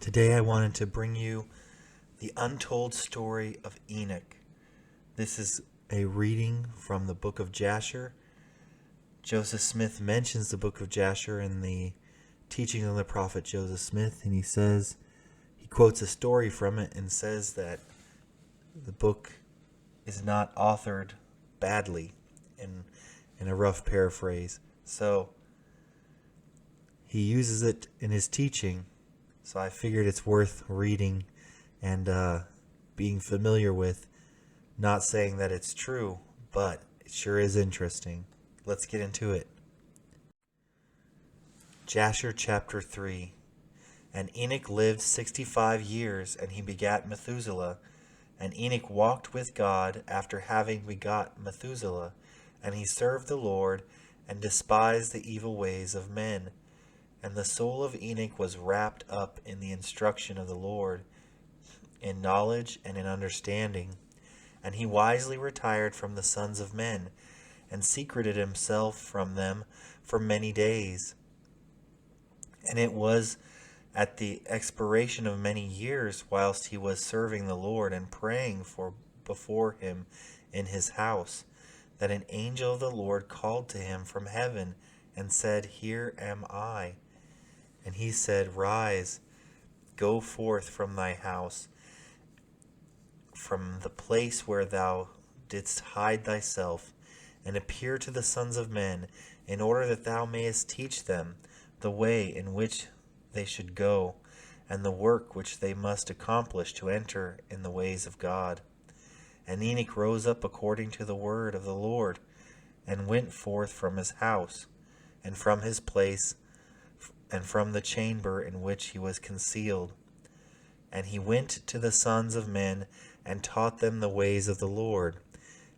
Today I wanted to bring you the untold story of Enoch. This is a reading from the Book of Jasher. Joseph Smith mentions the Book of Jasher in the teaching of the prophet Joseph Smith, and he quotes a story from it and says that the book is not authored badly in a rough paraphrase. So he uses it in his teaching. So I figured it's worth reading and being familiar with. Not saying that it's true, but it sure is interesting. Let's get into it. Jasher chapter 3. And Enoch lived 65 years, and he begat Methuselah. And Enoch walked with God after having begot Methuselah. And he served the Lord, and despised the evil ways of men. And the soul of Enoch was wrapped up in the instruction of the Lord, in knowledge and in understanding. And he wisely retired from the sons of men, and secreted himself from them for many days. And it was at the expiration of many years, whilst he was serving the Lord and praying before him in his house, that an angel of the Lord called to him from heaven, and said, Here am I. And he said, Rise, go forth from thy house, from the place where thou didst hide thyself, and appear to the sons of men, in order that thou mayest teach them the way in which they should go, and the work which they must accomplish to enter in the ways of God. And Enoch rose up according to the word of the Lord, and went forth from his house, and from his place, and from the chamber in which he was concealed. And he went to the sons of men, and taught them the ways of the Lord.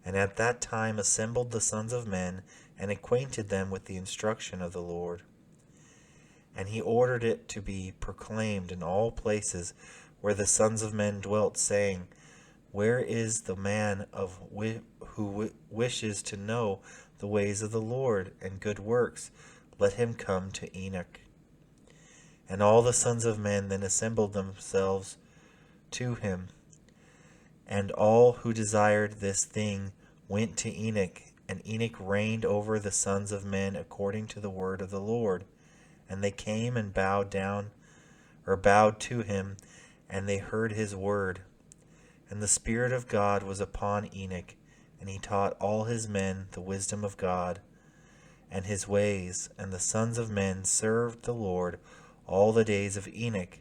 And at that time assembled the sons of men, and acquainted them with the instruction of the Lord. And he ordered it to be proclaimed in all places where the sons of men dwelt, saying, Where is the man who wishes to know the ways of the Lord and good works? Let him come to Enoch. And all the sons of men then assembled themselves to him. And all who desired this thing went to Enoch, and Enoch reigned over the sons of men according to the word of the Lord. And they came and bowed to him, and they heard his word. And the Spirit of God was upon Enoch, and he taught all his men the wisdom of God and his ways. And the sons of men served the Lord all the days of Enoch,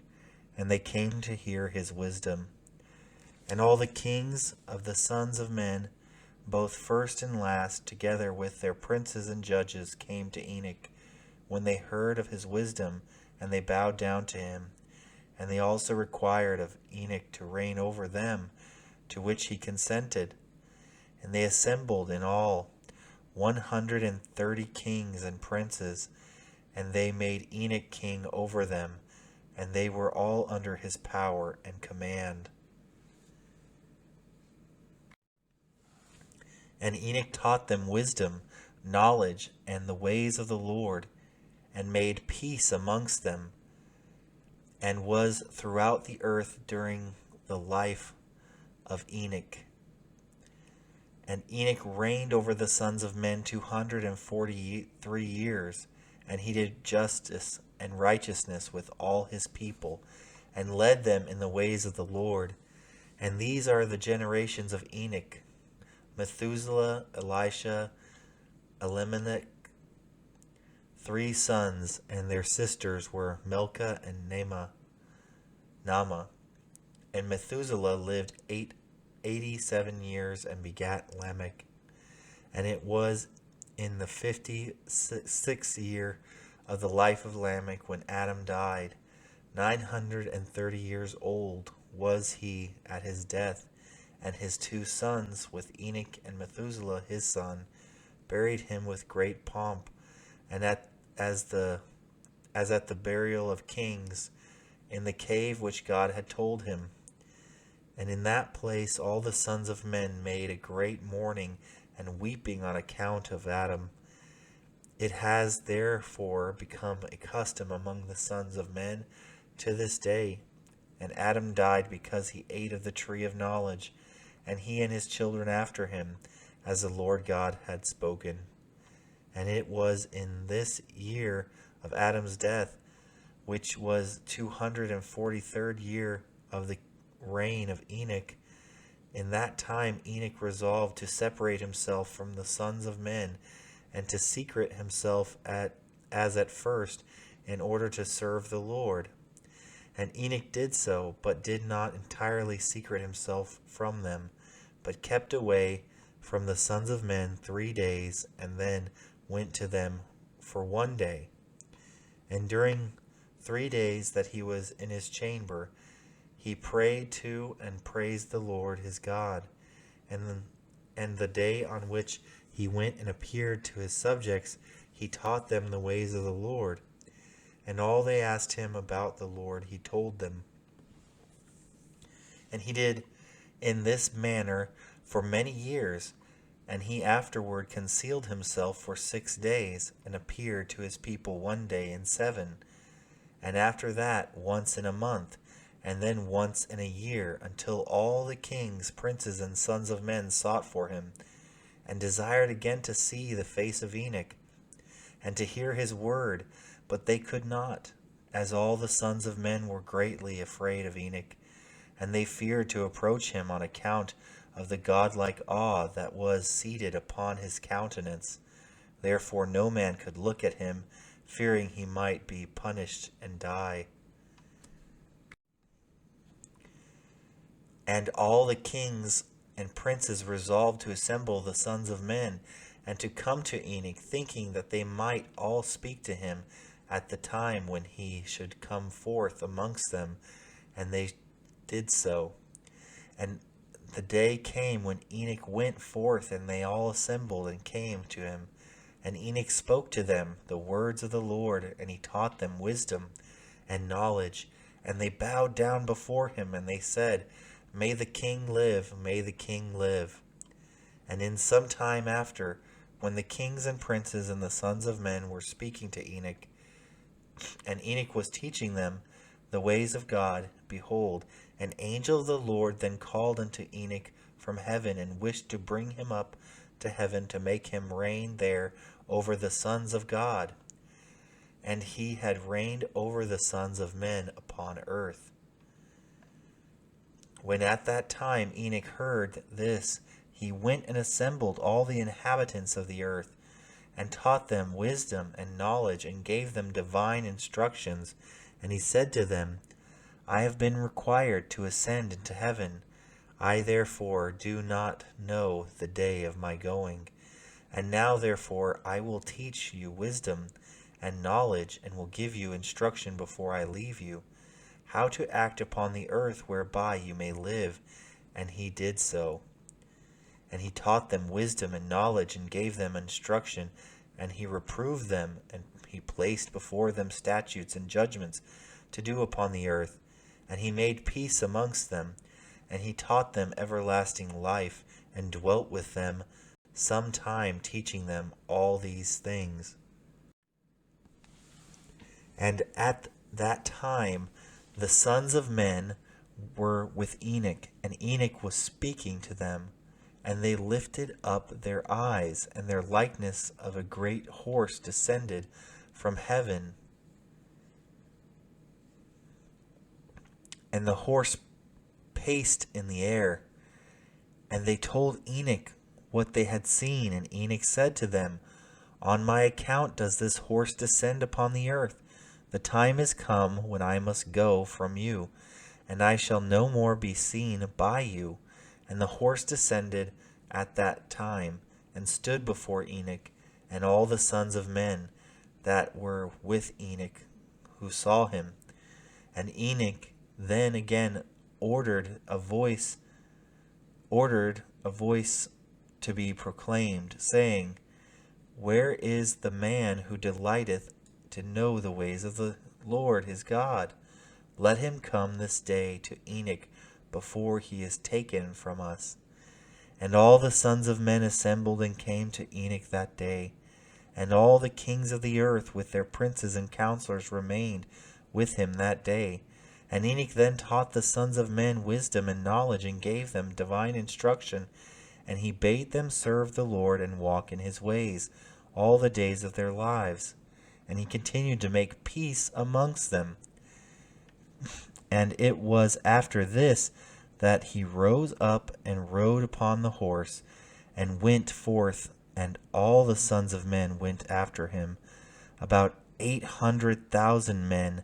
and they came to hear his wisdom. And all the kings of the sons of men, both first and last, together with their princes and judges, came to Enoch, when they heard of his wisdom, and they bowed down to him. And they also required of Enoch to reign over them, to which he consented. And they assembled in all 130 kings and princes, and they made Enoch king over them, and they were all under his power and command. And Enoch taught them wisdom, knowledge, and the ways of the Lord, and made peace amongst them, and was throughout the earth during the life of Enoch. And Enoch reigned over the sons of men 243 years, and he did justice and righteousness with all his people, and led them in the ways of the Lord. And these are the generations of Enoch: Methuselah, Elisha, Elimelech, 3 sons, and their sisters were Milcah and Naamah. And Methuselah lived 87 years and begat Lamech. And it was in the 56th year of the life of Lamech when Adam died. 930 years old was he at his death. And his 2 sons, with Enoch and Methuselah his son, buried him with great pomp, and as at the burial of kings, in the cave which God had told him. And in that place all the sons of men made a great mourning and weeping on account of Adam. It has therefore become a custom among the sons of men to this day And Adam died because he ate of the tree of knowledge, and he and his children after him, as the Lord God had spoken. And it was in this year of Adam's death, which was 243rd year of the reign of Enoch. In that time Enoch resolved to separate himself from the sons of men, and to secret himself as at first, in order to serve the Lord. And Enoch did so, but did not entirely secret himself from them, but kept away from the sons of men 3 days, and then went to them for 1 day. And during 3 days that he was in his chamber, he prayed to and praised the Lord his God. And the day on which he went and appeared to his subjects, he taught them the ways of the Lord. And all they asked him about the Lord, he told them. And he did in this manner for many years. And he afterward concealed himself for 6 days, and appeared to his people 1 day in 7. And after that, once in a month, and then once in a year, until all the kings, princes, and sons of men sought for him, and desired again to see the face of Enoch, and to hear his word, but they could not, as all the sons of men were greatly afraid of Enoch, and they feared to approach him on account of the godlike awe that was seated upon his countenance. Therefore no man could look at him, fearing he might be punished and die. And all the kings and princes resolved to assemble the sons of men, and to come to Enoch, thinking that they might all speak to him at the time when he should come forth amongst them. And they did so. And the day came when Enoch went forth, and they all assembled and came to him. And Enoch spoke to them the words of the Lord, and he taught them wisdom and knowledge. And they bowed down before him, and they said, May the king live, may the king live. And in some time after, when the kings and princes and the sons of men were speaking to Enoch, and Enoch was teaching them the ways of God, behold, an angel of the Lord then called unto Enoch from heaven, and wished to bring him up to heaven, to make him reign there over the sons of God. And he had reigned over the sons of men upon earth. When at that time Enoch heard this, he went and assembled all the inhabitants of the earth, and taught them wisdom and knowledge, and gave them divine instructions. And he said to them, I have been required to ascend into heaven. I therefore do not know the day of my going. And now therefore I will teach you wisdom and knowledge, and will give you instruction before I leave you, how to act upon the earth whereby you may live. And he did so. And he taught them wisdom and knowledge, and gave them instruction, and he reproved them, and he placed before them statutes and judgments to do upon the earth. And he made peace amongst them, and he taught them everlasting life, and dwelt with them some time, teaching them all these things. And at that time the sons of men were with Enoch, and Enoch was speaking to them. And they lifted up their eyes, and their likeness of a great horse descended from heaven. And the horse paced in the air. And they told Enoch what they had seen. And Enoch said to them, On my account does this horse descend upon the earth. The time is come when I must go from you, and I shall no more be seen by you. And the horse descended at that time, and stood before Enoch, and all the sons of men that were with Enoch, who saw him. And Enoch then again ordered a voice to be proclaimed, saying, Where is the man who delighteth to know the ways of the Lord his God? Let him come this day to Enoch before he is taken from us. And all the sons of men assembled and came to Enoch that day. And all the kings of the earth with their princes and counselors remained with him that day. And Enoch then taught the sons of men wisdom and knowledge, and gave them divine instruction. And he bade them serve the Lord and walk in his ways all the days of their lives. And he continued to make peace amongst them. And it was after this that he rose up and rode upon the horse, and went forth, and all the sons of men went after him, about 800,000 men.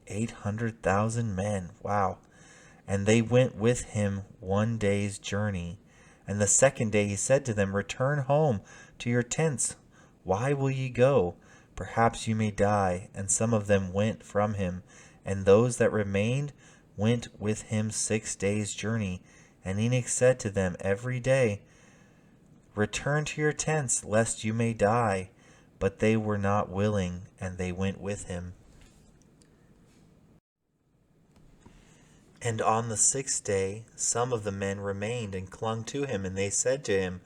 800,000 men, wow. And they went with him one day's journey. And the second day he said to them, Return home to your tents. Why will ye go? Perhaps you may die. And some of them went from him, and those that remained went with him 6 days' journey. And Enoch said to them every day, Return to your tents, lest you may die. But they were not willing, and they went with him. And on the 6th day some of the men remained and clung to him, and they said to him,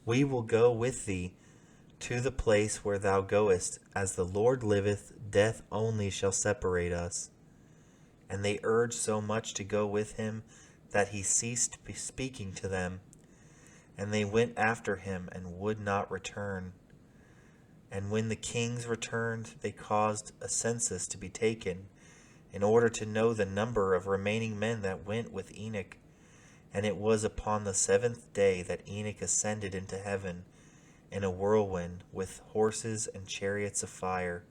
We will go with thee to the place where thou goest. As the Lord liveth, death only shall separate us. And they urged so much to go with him that he ceased speaking to them. And they went after him and would not return. And when the kings returned, they caused a census to be taken, in order to know the number of remaining men that went with Enoch. And it was upon the 7th day that Enoch ascended into heaven in a whirlwind, with horses and chariots of fire.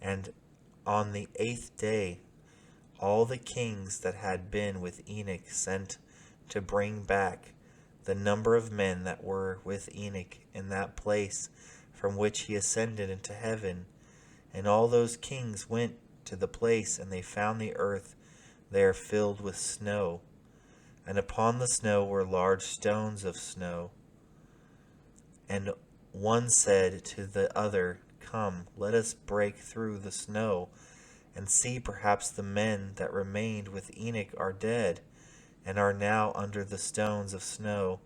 And on the 8th day all the kings that had been with Enoch sent to bring back the number of men that were with Enoch in that place from which he ascended into heaven. And all those kings went to the place, and they found the earth there filled with snow, and upon the snow were large stones of snow. And one said to the other, Come, let us break through the snow, and see, perhaps the men that remained with Enoch are dead, and are now under the stones of snow.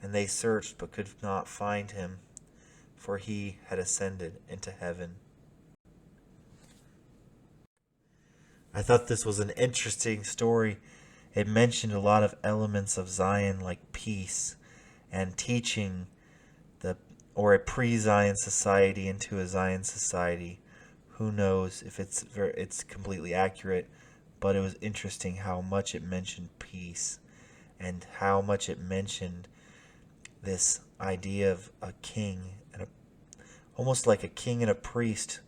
And they searched, but could not find him, for he had ascended into heaven. I thought this was an interesting story. It mentioned a lot of elements of Zion, like peace and teaching or a pre-Zion society into a Zion society. Who knows if it's completely accurate, but it was interesting how much it mentioned peace and how much it mentioned this idea of a king and almost like a king and a priest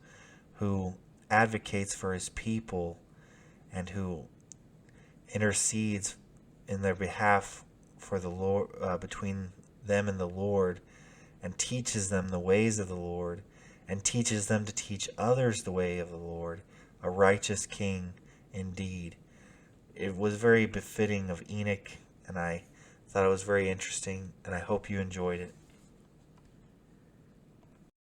who advocates for his people and who intercedes in their behalf for the Lord, between them and the Lord, and teaches them the ways of the Lord, and teaches them to teach others the way of the Lord. A righteous king indeed. It was very befitting of Enoch, and I thought it was very interesting, and I hope you enjoyed it.